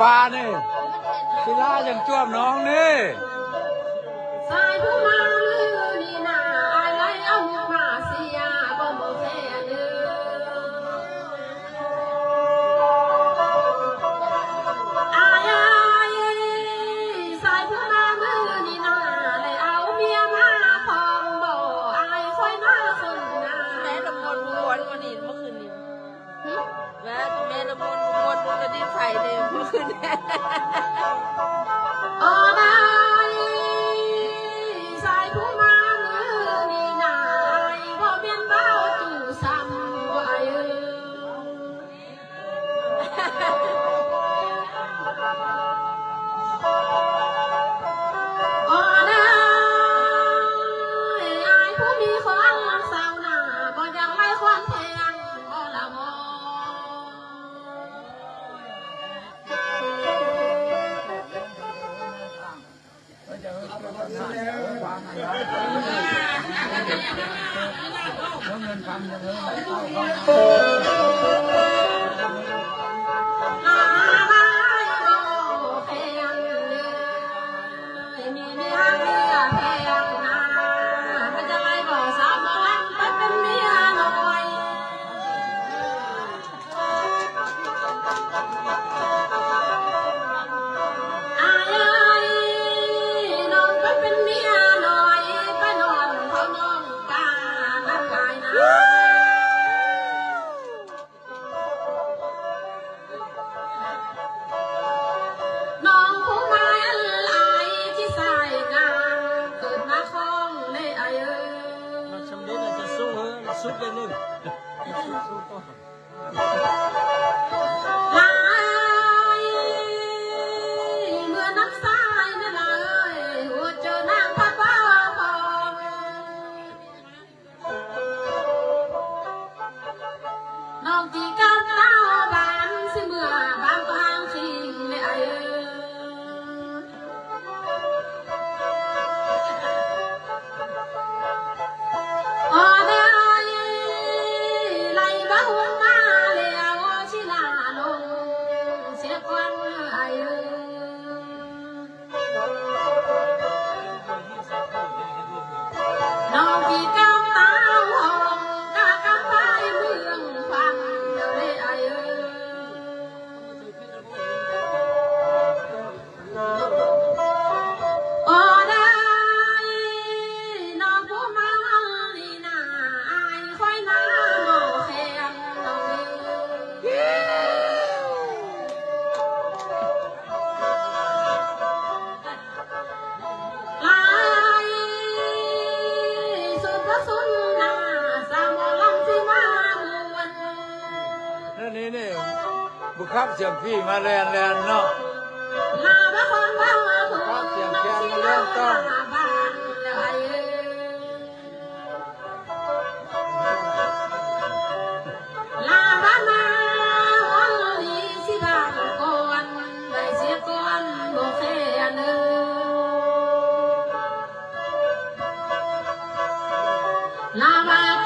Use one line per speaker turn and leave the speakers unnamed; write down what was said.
ปลาเนี่ยศิลาอย่างจ้วมน้องนี่
สายผู้มาลือนี่นาอะไรเอามาเสียบ่บ่แพ้เด้ออายสายผู้มาลือนี่นาเลยเอาเมียมาพองบ่อายค่อยมาคนนา
แม่ละมนม้วนวันนี้เมื่อคืนนี้แม่ละมนม้วนกระดิ่งใส่เลยเมื่อคืนนี้
สายผู้มาลือนี่นายบ่เมียนเบ้าจู่ซ้ำบ่อายุผู้มีความรักสาวหน้าบ่อยากไล่ความแทงบ่ละมอ
เงินทำเลย
น้องผู้มาอะไรที่ใส่งา
เสียงพี่มาแลนเนาะ
ลาบ้าคนว่าถูก
ครับเสียงแคนมาเล่นต้อง
บ้านแล้วไอ้ลาบ้ามาวันนี้สิบางก่อนได้เสียก่อนโบแค่เนื้อลาบ้า